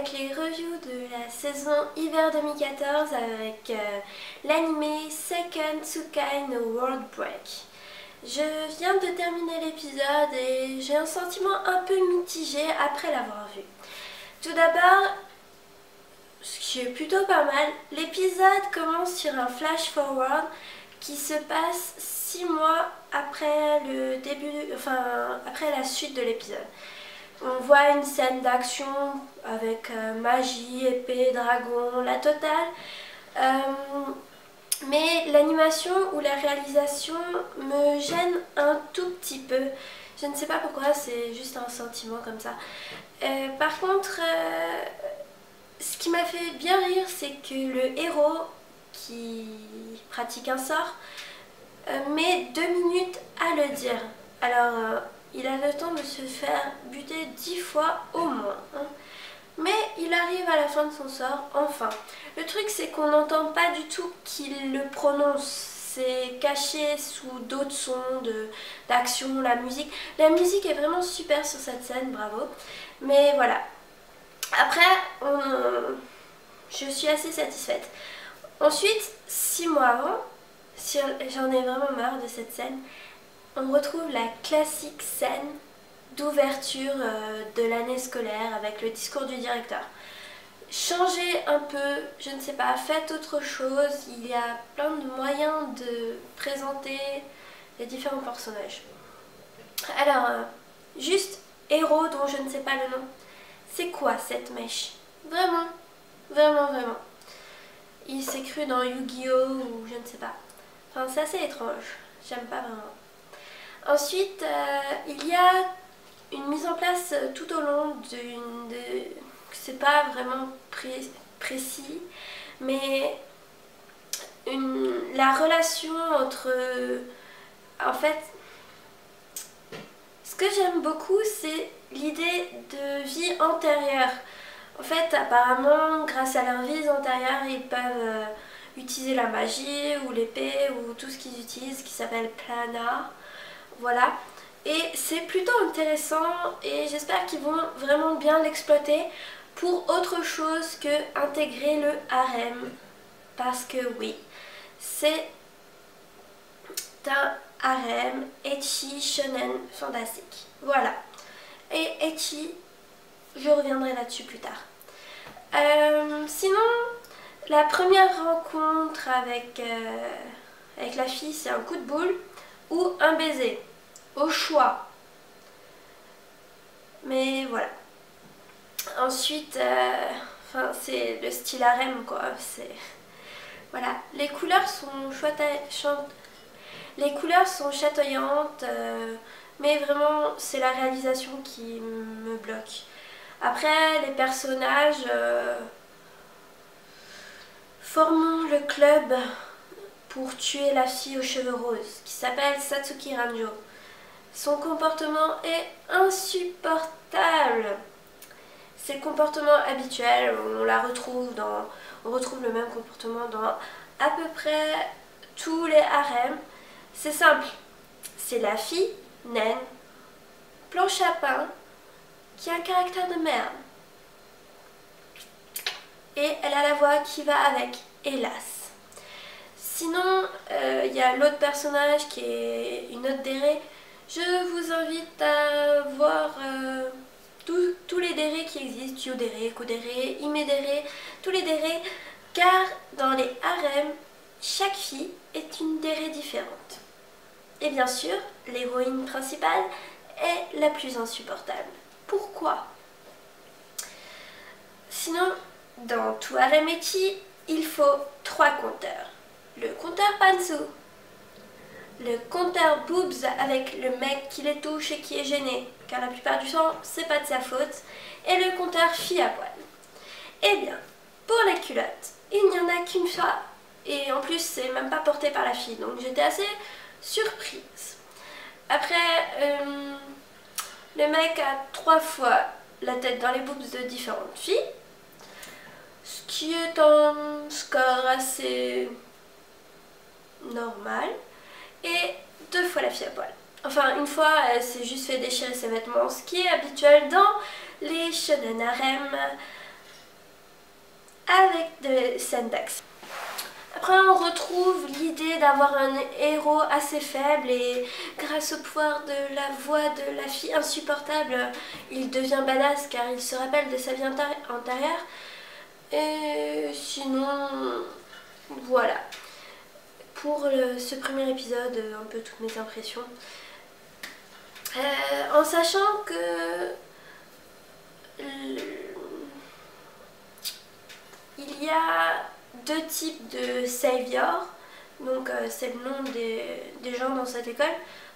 avec les reviews de la saison hiver 2014 avec l'anime Second Tsukai no World Break. Je viens de terminer l'épisode et j'ai un sentiment un peu mitigé après l'avoir vu. Tout d'abord, ce qui est plutôt pas mal, l'épisode commence sur un flash forward qui se passe 6 mois après le début, après la suite de l'épisode. On voit une scène d'action avec magie, épée, dragon, la totale. Mais l'animation ou la réalisation me gêne un tout petit peu. Je ne sais pas pourquoi, c'est juste un sentiment comme ça. Par contre, ce qui m'a fait bien rire, c'est que le héros qui pratique un sort met 2 minutes à le dire. Alors, il a le temps de se faire buter 10 fois au moins. Mais il arrive à la fin de son sort, enfin. Le truc, c'est qu'on n'entend pas du tout qu'il le prononce. C'est caché sous d'autres sons d'action, la musique. La musique est vraiment super sur cette scène, bravo. Mais voilà. Après, je suis assez satisfaite. Ensuite, 6 mois avant, j'en ai vraiment marre de cette scène, on retrouve la classique scène d'ouverture de l'année scolaire avec le discours du directeur. Changez un peu, je ne sais pas, faites autre chose, il y a plein de moyens de présenter les différents personnages. Alors, juste héros dont je ne sais pas le nom, c'est quoi cette mèche? Vraiment, vraiment, vraiment. Il s'est cru dans Yu-Gi-Oh! Ou je ne sais pas. Enfin, c'est assez étrange, j'aime pas vraiment. Ensuite, il y a une mise en place tout au long c'est pas vraiment précis, mais la relation entre... En fait, ce que j'aime beaucoup, c'est l'idée de vie antérieure. En fait, apparemment, grâce à leur vie antérieure, ils peuvent utiliser la magie ou l'épée ou tout ce qu'ils utilisent qui s'appelle Plana. Voilà. Et c'est plutôt intéressant et j'espère qu'ils vont vraiment bien l'exploiter pour autre chose que intégrer le harem. Parce que oui, c'est un harem ecchi shonen fantastique. Voilà. Et ecchi, je reviendrai là-dessus plus tard. Sinon, la première rencontre avec la fille, c'est un coup de boule ou un baiser. Au choix. Mais voilà. Ensuite, c'est le style harem, quoi. Voilà. Les couleurs sont chatoyantes, mais vraiment, c'est la réalisation qui me bloque. Après, les personnages formons le club pour tuer la fille aux cheveux roses, qui s'appelle Satsuki Ranjo. Son comportement est insupportable. C'est le comportement habituel, on retrouve le même comportement dans à peu près tous les harems. C'est simple, c'est la fille, naine, planche à pain, qui a un caractère de merde. Et elle a la voix qui va avec, hélas. Sinon, il y a l'autre personnage qui est une autre déré. Je vous invite à voir tous les dérés qui existent, Yodéré, Kodéré, Imedéré, tous les dérés, car dans les harems, chaque fille est une déré différente. Et bien sûr, l'héroïne principale est la plus insupportable. Pourquoi? Sinon, dans tout harem ecchi, il faut 3 compteurs. Le compteur Pansu, le compteur boobs avec le mec qui les touche et qui est gêné, car la plupart du temps, c'est pas de sa faute, et le compteur fille à poil. Eh bien, pour les culottes, il n'y en a qu'une fois, et en plus, c'est même pas porté par la fille, donc j'étais assez surprise. Après, le mec a 3 fois la tête dans les boobs de différentes filles, ce qui est un score assez normal. Et 2 fois la fille à poil. Enfin, une fois, elle s'est juste fait déchirer ses vêtements, ce qui est habituel dans les shonen harem avec des scènes d'action. Après on retrouve l'idée d'avoir un héros assez faible et grâce au pouvoir de la voix de la fille insupportable, il devient badass car il se rappelle de sa vie antérieure. Et sinon, voilà. Pour ce premier épisode, un peu toutes mes impressions. En sachant que il y a deux types de saviors, donc c'est le nom des gens dans cette école,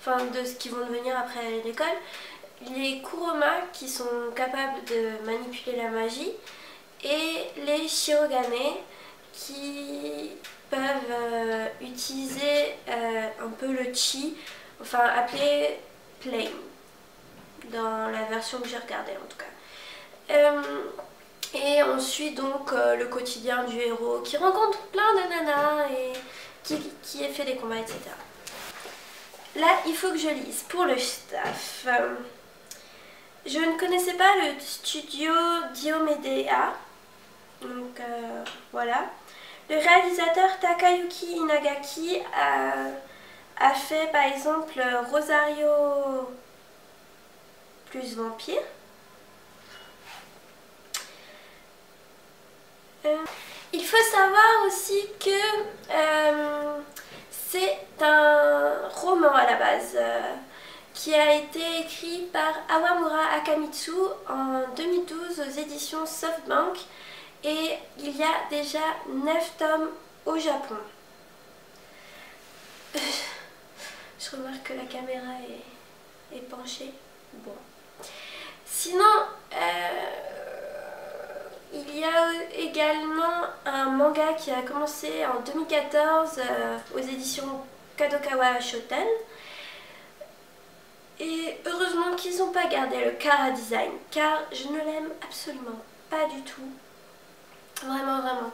enfin de ce qui vont devenir après l'école. Les Kuroma qui sont capables de manipuler la magie et les Shirogane qui peuvent utiliser un peu le chi, enfin appelé plane, dans la version que j'ai regardée en tout cas. Et ensuite donc le quotidien du héros qui rencontre plein de nanas et qui fait des combats, etc. Là il faut que je lise pour le staff. Je ne connaissais pas le studio Diomedea, donc voilà. Le réalisateur Takayuki Inagaki a fait par exemple Rosario plus Vampire. Il faut savoir aussi que c'est un roman à la base qui a été écrit par Awamura Akamitsu en 2012 aux éditions Softbank et il y a déjà 9 tomes au Japon. Je remarque que la caméra est penchée. Bon. Sinon, il y a également un manga qui a commencé en 2014 aux éditions Kadokawa Shoten. Et heureusement qu'ils n'ont pas gardé le Kara design, car je ne l'aime absolument pas du tout. Vraiment, vraiment.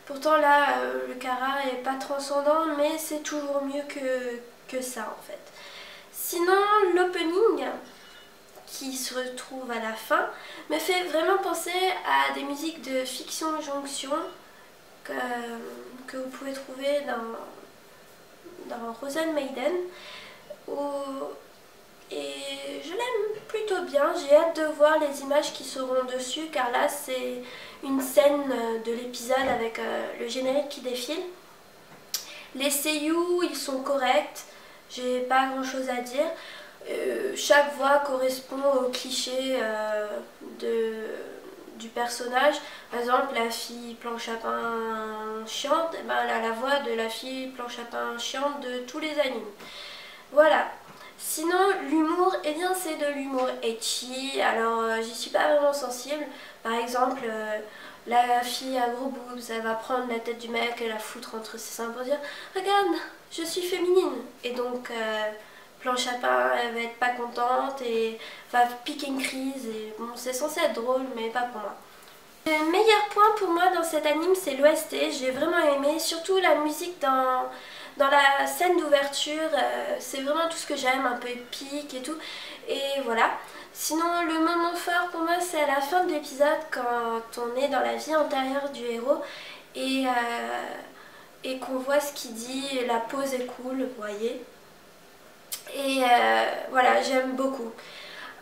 Pourtant là, le Kara est pas transcendant, mais c'est toujours mieux que ça en fait. Sinon, l'opening qui se retrouve à la fin me fait vraiment penser à des musiques de Fiction Jonction que vous pouvez trouver dans Rosen Maiden. Et je l'aime plutôt bien, j'ai hâte de voir les images qui seront dessus car là c'est une scène de l'épisode avec le générique qui défile. Les seiyuu ils sont corrects, j'ai pas grand chose à dire. Chaque voix correspond au cliché du personnage. Par exemple la fille planche à pain chiante, et ben, elle a la voix de la fille planche à pain chiante de tous les animes. Voilà. Sinon, l'humour, eh bien c'est de l'humour ecchi, alors j'y suis pas vraiment sensible. Par exemple, la fille à gros boobs, elle va prendre la tête du mec et la foutre entre ses seins pour dire « Regarde, je suis féminine !» Et donc, planche à pain, elle va être pas contente et va piquer une crise. Et bon, c'est censé être drôle, mais pas pour moi. Le meilleur point pour moi dans cet anime, c'est l'OST. J'ai vraiment aimé, surtout la musique dans la scène d'ouverture, c'est vraiment tout ce que j'aime, un peu épique et tout. Et voilà. Sinon, le moment fort pour moi, c'est à la fin de l'épisode, quand on est dans la vie antérieure du héros et qu'on voit ce qu'il dit, la pause est cool, vous voyez. Et voilà, j'aime beaucoup.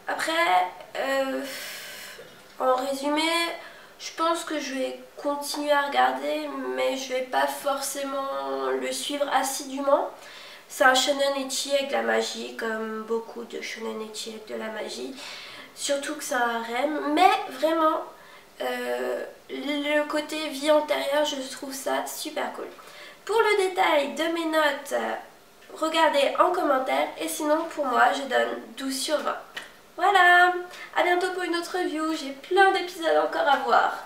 Après, en résumé, je pense que je vais continuer à regarder, mais je vais pas forcément le suivre assidûment. C'est un shonen ecchi avec de la magie, comme beaucoup de shonen ecchi avec de la magie. Surtout que c'est un harem, mais vraiment, le côté vie antérieure, je trouve ça super cool. Pour le détail de mes notes, regardez en commentaire, et sinon pour moi, je donne 12 sur 20. Voilà, à bientôt pour une autre review, j'ai plein d'épisodes encore à voir.